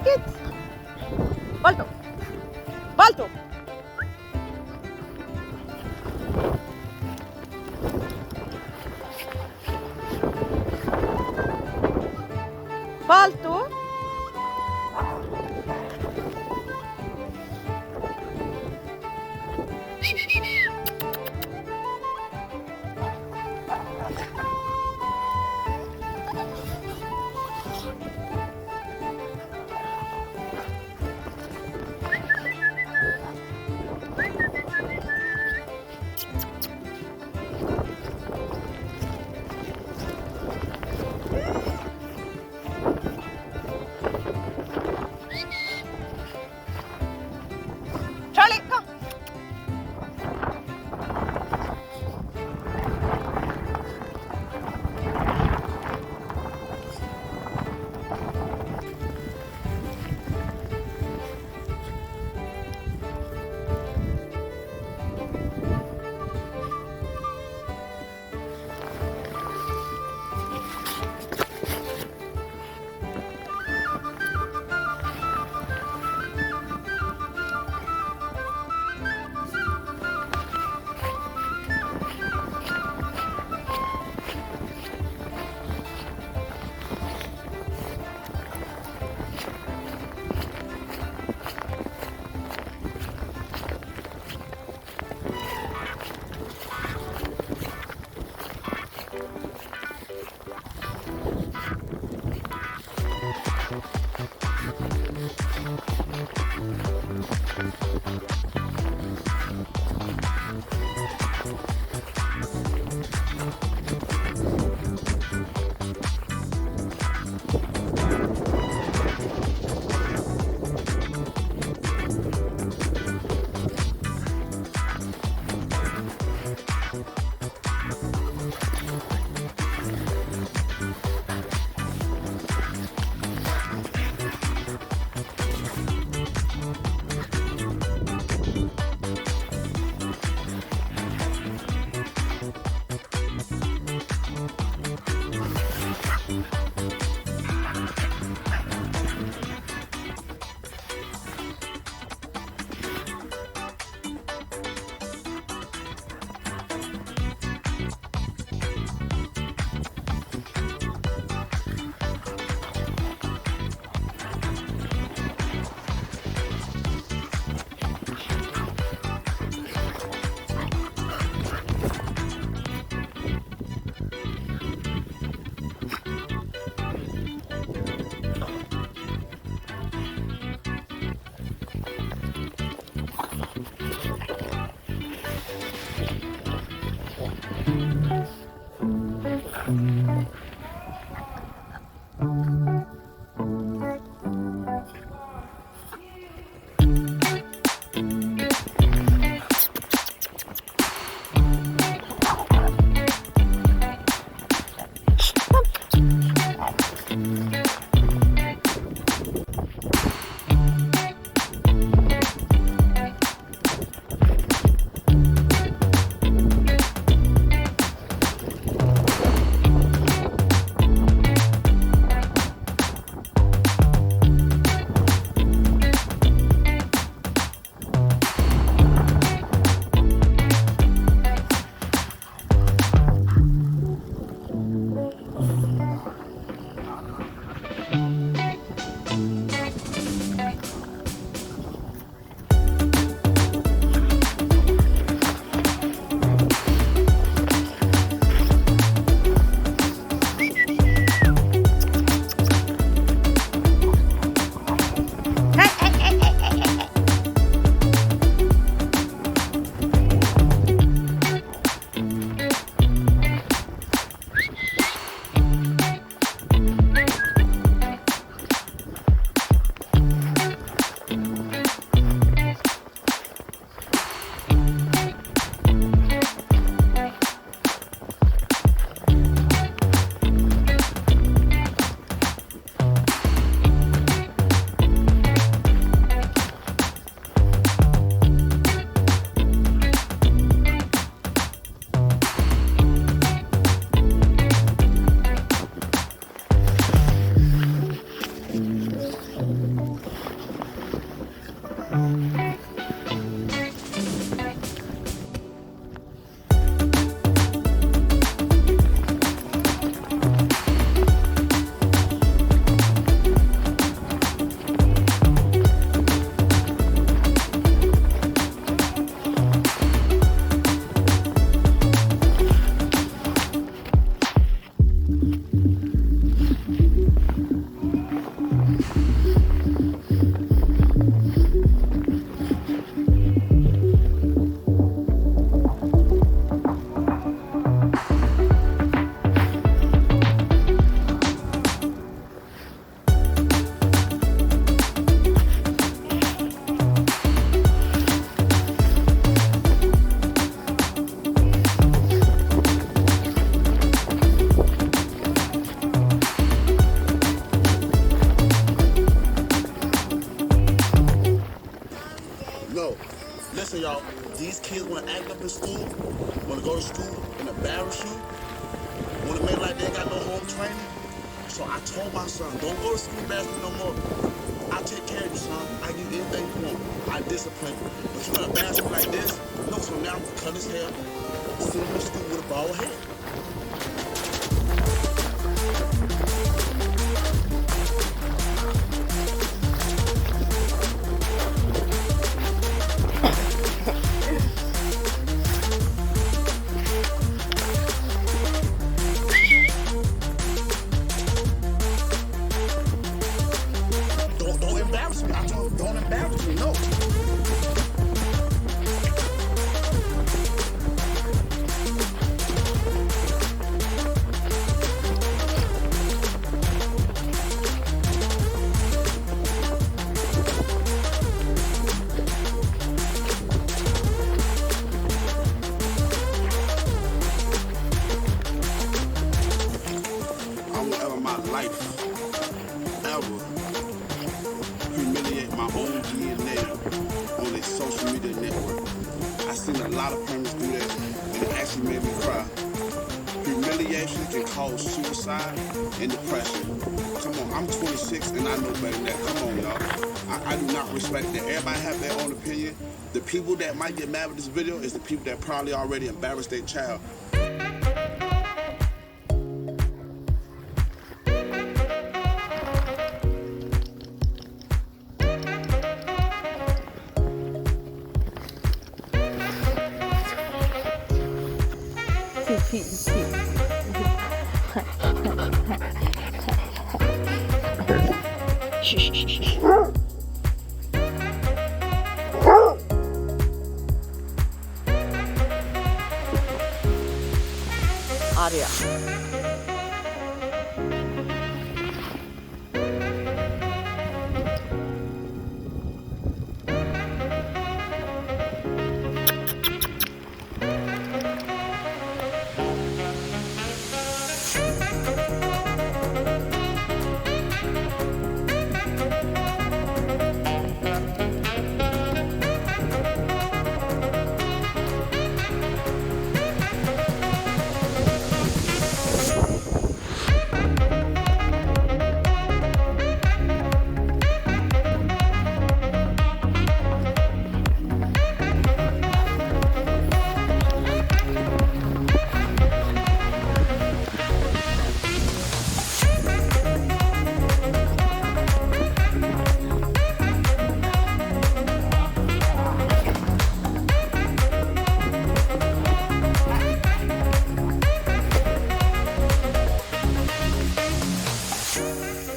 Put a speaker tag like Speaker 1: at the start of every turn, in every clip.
Speaker 1: take it. Balto. Balto. Balto. Charlie, come.
Speaker 2: y'all, these kids want to act up in school, want to go to school and embarrass you, want to make like they ain't got no home training. So I told my son, don't go to school embarrass me no more. I take care of you, son. I give you anything you want. I discipline you. But you gonna embarrass me like this? No, so now I'm gonna cut his hair, send him to school with a bald head. Don't embarrass me. I told him, don't embarrass me. No. I won't ever in my life ever humiliate my own DNA on a social media network. I seen a lot of parents do that, and it actually made me cry. Humiliation can cause suicide and depression. Come on, I'm 26 and I know better than that. Come on, y'all. I do not respect that. Everybody have their own opinion. The people that might get mad with this video is the people that probably already embarrassed their child.
Speaker 1: Arya.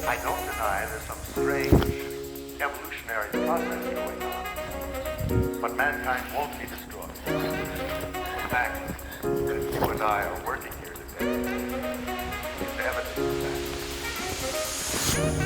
Speaker 3: I don't deny there's some strange evolutionary process going on, but mankind won't be destroyed. The fact that you and I are working here today is evidence of that.